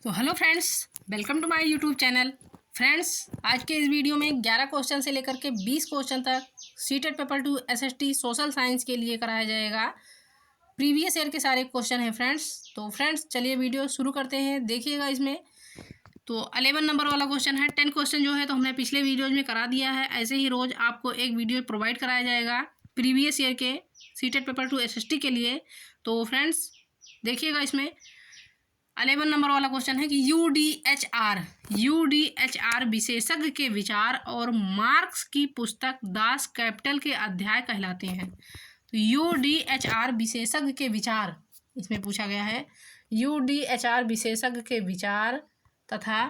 तो hello friends, welcome to my YouTube channel. Friends, आज के इस वीडियो में 11 क्वेश्चन से लेकर के 20 क्वेश्चन तक CTET paper 2 SST social science के लिए कराया जाएगा। प्रीवियस ईयर के सारे क्वेश्चन हैं फ्रेंड्स। तो फ्रेंड्स चलिए वीडियो शुरू करते हैं। देखिएगा इसमें तो 11 नंबर वाला क्वेश्चन है। 10 क्वेश्चन जो है तो हमने पिछले वीडियोज में करा दिया है। ऐसे ही रोज़ आपको एक वीडियो प्रोवाइड कराया जाएगा प्रीवियस ईयर के सीटेट पेपर 2 एसएसटी के लिए। तो फ्रेंड्स देखिएगा इसमें 11 नंबर वाला क्वेश्चन है कि यूडीएचआर विशेषज्ञ के विचार और मार्क्स की पुस्तक दास कैपिटल के अध्याय कहलाते हैं। तो यूडीएचआर विशेषज्ञ के विचार इसमें पूछा गया है। यूडीएचआर विशेषज्ञ के विचार तथा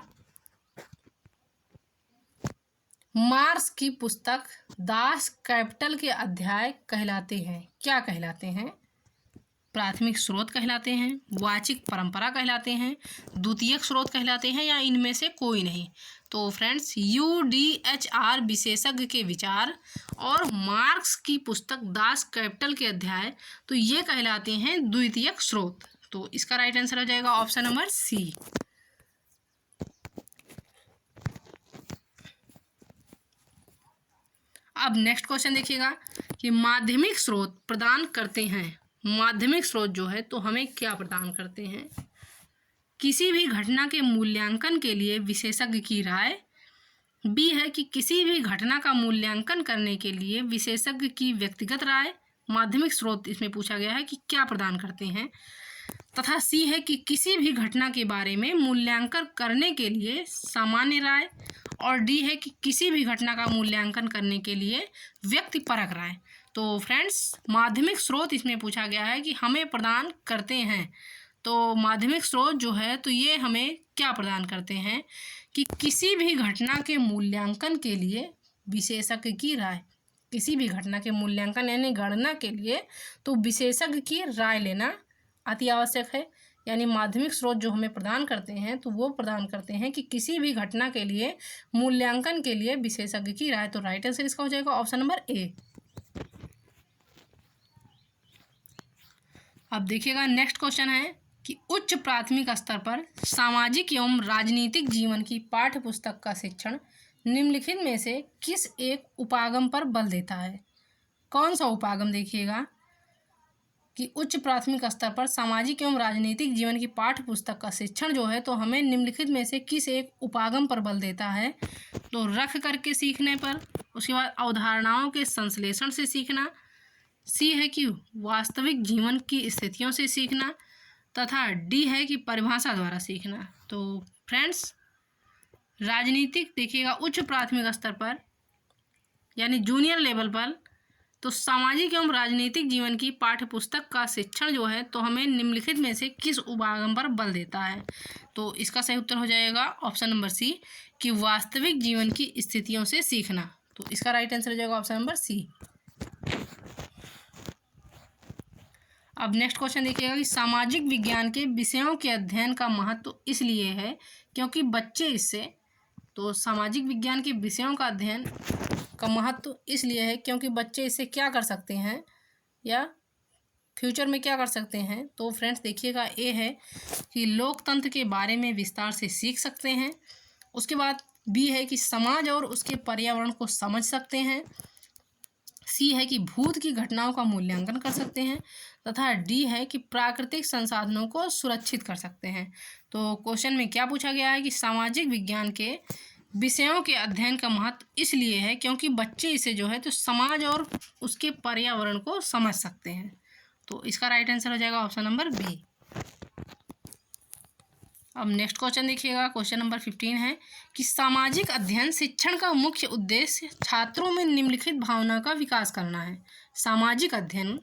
मार्क्स की पुस्तक दास कैपिटल के अध्याय कहलाते हैं। क्या कहलाते हैं? प्राथमिक स्रोत कहलाते हैं, वाचिक परंपरा कहलाते हैं, द्वितीयक स्रोत कहलाते हैं, या इनमें से कोई नहीं। तो फ्रेंड्स यूडीएचआर विशेषज्ञ के विचार और मार्क्स की पुस्तक दास कैपिटल के अध्याय, तो ये कहलाते हैं द्वितीयक स्रोत। तो इसका राइट आंसर हो जाएगा ऑप्शन नंबर सी। अब नेक्स्ट क्वेश्चन देखिएगा कि माध्यमिक स्रोत प्रदान करते हैं। माध्यमिक स्रोत जो है तो हमें क्या प्रदान करते हैं? किसी भी घटना के मूल्यांकन के लिए विशेषज्ञ की राय। बी है कि किसी भी घटना का मूल्यांकन करने के लिए विशेषज्ञ की व्यक्तिगत राय। माध्यमिक स्रोत इसमें पूछा गया है कि क्या प्रदान करते हैं। तथा सी है कि किसी भी घटना के बारे में मूल्यांकन करने के लिए सामान्य राय। और डी है कि किसी भी घटना का मूल्यांकन करने के लिए व्यक्तिपरक राय। तो फ्रेंड्स माध्यमिक स्रोत इसमें पूछा गया है कि हमें प्रदान करते हैं। तो माध्यमिक स्रोत जो है तो ये हमें क्या प्रदान करते हैं कि किसी भी घटना के मूल्यांकन के लिए विशेषज्ञ की राय। किसी भी घटना के मूल्यांकन यानी गणना के लिए तो विशेषज्ञ की राय लेना अति आवश्यक है। यानी माध्यमिक स्रोत जो हमें प्रदान करते हैं तो वो प्रदान करते हैं कि किसी भी घटना के लिए मूल्यांकन के लिए विशेषज्ञ की राय। तो राइट आंसर इसका हो जाएगा ऑप्शन नंबर ए। अब देखिएगा नेक्स्ट क्वेश्चन है कि उच्च प्राथमिक स्तर पर सामाजिक एवं राजनीतिक जीवन की पाठ्य पुस्तक का शिक्षण निम्नलिखित में से किस एक उपागम पर बल देता है? कौन सा उपागम? देखिएगा कि उच्च प्राथमिक स्तर पर सामाजिक एवं राजनीतिक जीवन की पाठ्य पुस्तक का शिक्षण जो है तो हमें निम्नलिखित में से किस एक उपागम पर बल देता है? तो रख करके सीखने पर, उसके बाद अवधारणाओं के संश्लेषण से सीखना, सी है कि वास्तविक जीवन की स्थितियों से सीखना, तथा डी है कि परिभाषा द्वारा सीखना। तो फ्रेंड्स राजनीतिक देखिएगा उच्च प्राथमिक स्तर पर यानी जूनियर लेवल पर तो सामाजिक एवं राजनीतिक जीवन की पाठ्य पुस्तक का शिक्षण जो है तो हमें निम्नलिखित में से किस उपागम पर बल देता है? तो इसका सही उत्तर हो जाएगा ऑप्शन नंबर सी कि वास्तविक जीवन की स्थितियों से सीखना। तो इसका राइट आंसर हो जाएगा ऑप्शन नंबर सी। अब नेक्स्ट क्वेश्चन देखिएगा कि सामाजिक विज्ञान के विषयों के अध्ययन का महत्व इसलिए है क्योंकि बच्चे इससे, तो सामाजिक विज्ञान के विषयों का अध्ययन का महत्व इसलिए है क्योंकि बच्चे इससे क्या कर सकते हैं या फ्यूचर में क्या कर सकते हैं? तो फ्रेंड्स देखिएगा ए है कि लोकतंत्र के बारे में विस्तार से सीख सकते हैं। उसके बाद बी है कि समाज और उसके पर्यावरण को समझ सकते हैं। सी है कि भूत की घटनाओं का मूल्यांकन कर सकते हैं। तथा डी है कि प्राकृतिक संसाधनों को सुरक्षित कर सकते हैं। तो क्वेश्चन में क्या पूछा गया है कि सामाजिक विज्ञान के विषयों के अध्ययन का महत्व इसलिए है क्योंकि बच्चे इसे जो है तो समाज और उसके पर्यावरण को समझ सकते हैं। तो इसका राइट आंसर हो जाएगा ऑप्शन नंबर बी। अब नेक्स्ट क्वेश्चन देखिएगा, क्वेश्चन नंबर 15 है कि सामाजिक अध्ययन शिक्षण का मुख्य उद्देश्य छात्रों में निम्नलिखित भावना का विकास करना है। सामाजिक अध्ययन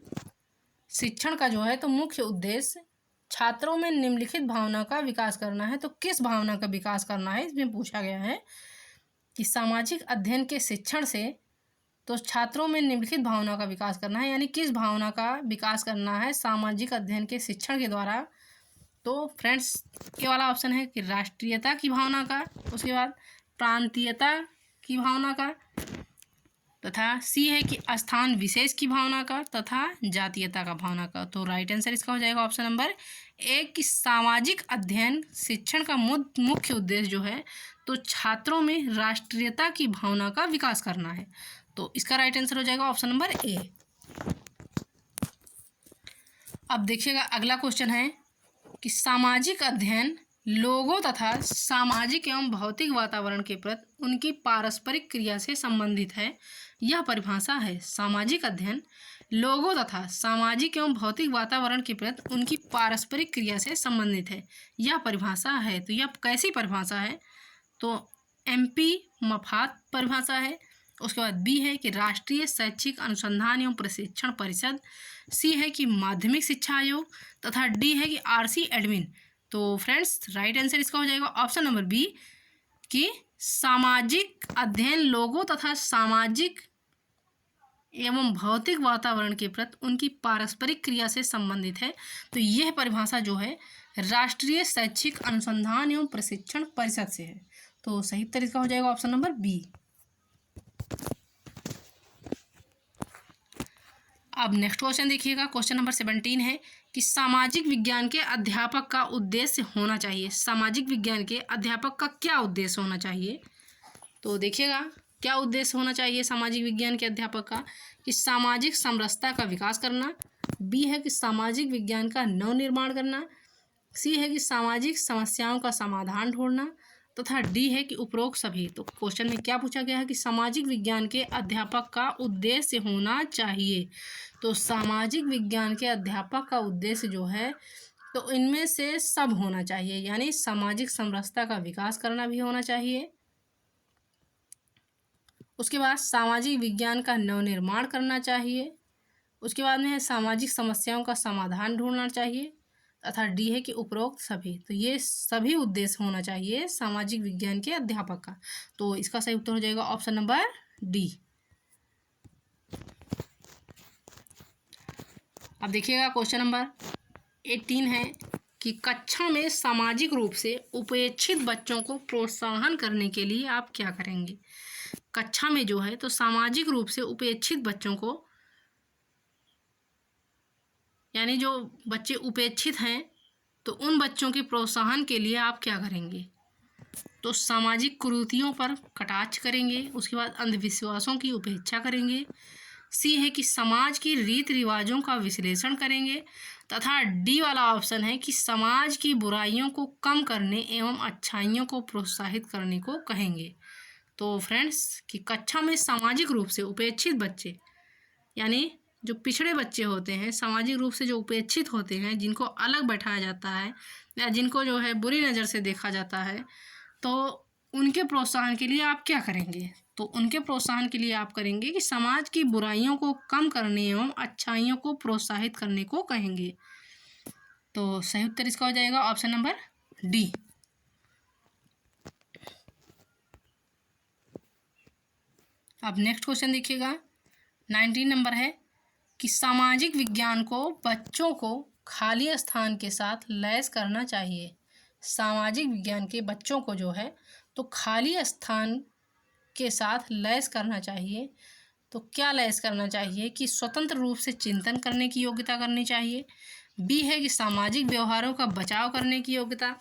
शिक्षण का जो है तो मुख्य उद्देश्य छात्रों में निम्नलिखित भावना का विकास करना है। तो किस भावना का विकास करना है इसमें पूछा गया है कि सामाजिक अध्ययन के शिक्षण से तो छात्रों में निम्नलिखित भावना का विकास करना है। यानी किस भावना का विकास करना है सामाजिक अध्ययन के शिक्षण के द्वारा? तो फ्रेंड्स ये वाला ऑप्शन है कि राष्ट्रीयता की भावना का, उसके बाद प्रांतीयता की भावना का, तथा सी है कि स्थान विशेष की भावना का तथा जातीयता का भावना का। तो राइट आंसर इसका हो जाएगा ऑप्शन नंबर ए कि सामाजिक अध्ययन शिक्षण का मुख्य उद्देश्य जो है तो छात्रों में राष्ट्रीयता की भावना का विकास करना है। तो इसका राइट आंसर हो जाएगा ऑप्शन नंबर ए। अब देखिएगा अगला क्वेश्चन है कि सामाजिक अध्ययन लोगों तथा सामाजिक एवं भौतिक वातावरण के प्रति उनकी पारस्परिक क्रिया से संबंधित है। यह परिभाषा है। सामाजिक अध्ययन लोगों तथा सामाजिक एवं भौतिक वातावरण के प्रति उनकी पारस्परिक क्रिया से संबंधित है। यह परिभाषा है। तो यह कैसी परिभाषा है? तो MP मफात परिभाषा है। उसके बाद बी है कि राष्ट्रीय शैक्षिक अनुसंधान एवं प्रशिक्षण परिषद, सी है कि माध्यमिक शिक्षा आयोग तथा डी है कि RC एडमिन। तो फ्रेंड्स राइट आंसर इसका हो जाएगा ऑप्शन नंबर बी कि सामाजिक अध्ययन लोगों तथा सामाजिक एवं भौतिक वातावरण के प्रति उनकी पारस्परिक क्रिया से संबंधित है। तो यह परिभाषा जो है राष्ट्रीय शैक्षिक अनुसंधान एवं प्रशिक्षण परिषद से है। तो सही उत्तर इसका हो जाएगा ऑप्शन नंबर बी। अब नेक्स्ट क्वेश्चन देखिएगा, क्वेश्चन नंबर 17 है कि सामाजिक विज्ञान के अध्यापक का उद्देश्य होना चाहिए। सामाजिक विज्ञान के अध्यापक का क्या उद्देश्य होना चाहिए? तो देखिएगा क्या उद्देश्य होना चाहिए सामाजिक विज्ञान के अध्यापक का कि सामाजिक समरसता का विकास करना, बी है कि सामाजिक विज्ञान का नवनिर्माण करना, सी है कि सामाजिक समस्याओं का समाधान ढूंढना तथा डी है कि उपरोक्त सभी। तो क्वेश्चन में क्या पूछा गया है कि सामाजिक विज्ञान के अध्यापक का उद्देश्य होना चाहिए। तो सामाजिक विज्ञान के अध्यापक का उद्देश्य जो है तो इनमें से सब होना चाहिए, यानी सामाजिक समरसता का विकास करना भी होना चाहिए। उसके बाद सामाजिक विज्ञान का नवनिर्माण करना चाहिए। उसके बाद में है सामाजिक समस्याओं का समाधान ढूंढना चाहिए तथा डी है कि उपरोक्त सभी। तो ये सभी उद्देश्य होना चाहिए सामाजिक विज्ञान के अध्यापक का। तो इसका सही उत्तर हो जाएगा ऑप्शन नंबर डी। अब देखिएगा क्वेश्चन नंबर 18 है कि कक्षा में सामाजिक रूप से उपेक्षित बच्चों को प्रोत्साहन करने के लिए आप क्या करेंगे। कक्षा में जो है तो सामाजिक रूप से उपेक्षित बच्चों को, यानी जो बच्चे उपेक्षित हैं तो उन बच्चों के प्रोत्साहन के लिए आप क्या करेंगे। तो सामाजिक कुरीतियों पर कटाक्ष करेंगे। उसके बाद अंधविश्वासों की उपेक्षा करेंगे। सी है कि समाज की रीति रिवाजों का विश्लेषण करेंगे तथा डी वाला ऑप्शन है कि समाज की बुराइयों को कम करने एवं अच्छाइयों को प्रोत्साहित करने को कहेंगे। तो फ्रेंड्स कि कक्षा में सामाजिक रूप से उपेक्षित बच्चे, यानी जो पिछड़े बच्चे होते हैं, सामाजिक रूप से जो उपेक्षित होते हैं, जिनको अलग बैठाया जाता है या जिनको जो है बुरी नज़र से देखा जाता है, तो उनके प्रोत्साहन के लिए आप क्या करेंगे। तो उनके प्रोत्साहन के लिए आप करेंगे कि समाज की बुराइयों को कम करने एवं अच्छाइयों को प्रोत्साहित करने को कहेंगे। तो सही उत्तर इसका हो जाएगा ऑप्शन नंबर डी। अब नेक्स्ट क्वेश्चन देखिएगा, 19 नंबर है कि सामाजिक विज्ञान को बच्चों को खाली स्थान के साथ लैस करना चाहिए। सामाजिक विज्ञान के बच्चों को जो है तो खाली स्थान के साथ लैस करना चाहिए। तो क्या लैस करना चाहिए कि स्वतंत्र रूप से चिंतन करने की योग्यता करनी चाहिए। बी है कि सामाजिक व्यवहारों का बचाव करने की योग्यता।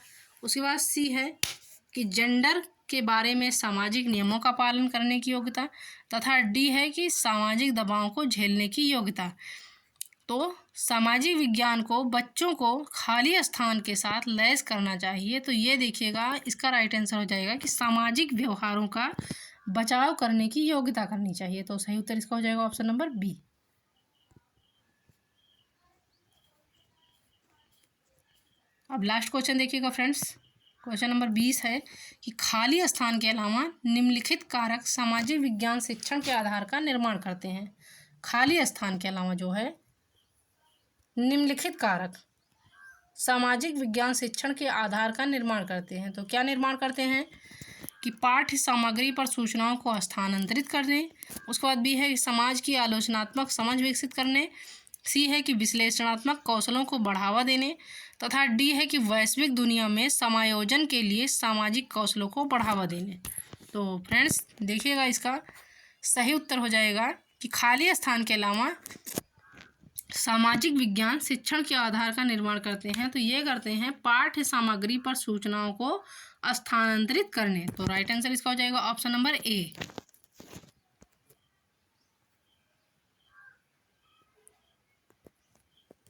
उसके बाद सी है कि जेंडर के बारे में सामाजिक नियमों का पालन करने की योग्यता तथा डी है कि सामाजिक दबाव को झेलने की योग्यता। तो सामाजिक विज्ञान को बच्चों को खाली स्थान के साथ लैस करना चाहिए। तो ये देखिएगा इसका राइट आंसर हो जाएगा कि सामाजिक व्यवहारों का बचाव करने की योग्यता करनी चाहिए। तो सही उत्तर इसका हो जाएगा ऑप्शन नंबर बी। अब लास्ट क्वेश्चन देखिएगा फ्रेंड्स, क्वेश्चन नंबर 20 है कि खाली स्थान के अलावा निम्नलिखित कारक सामाजिक विज्ञान शिक्षण के आधार का निर्माण करते हैं। खाली स्थान के अलावा जो है निम्नलिखित कारक सामाजिक विज्ञान शिक्षण के आधार का निर्माण करते हैं। तो क्या निर्माण करते हैं कि पाठ्य सामग्री पर सूचनाओं को स्थानांतरित करने। उसके बाद बी है कि समाज की आलोचनात्मक समझ विकसित करने। सी है कि विश्लेषणात्मक कौशलों को बढ़ावा देने तथा डी है कि वैश्विक दुनिया में समायोजन के लिए सामाजिक कौशलों को बढ़ावा देने। तो फ्रेंड्स देखिएगा इसका सही उत्तर हो जाएगा कि खाली स्थान के अलावा सामाजिक विज्ञान शिक्षण के आधार का निर्माण करते हैं। तो ये करते हैं पाठ्य सामग्री पर सूचनाओं को स्थानांतरित करने। तो राइट आंसर इसका हो जाएगा ऑप्शन नंबर ए।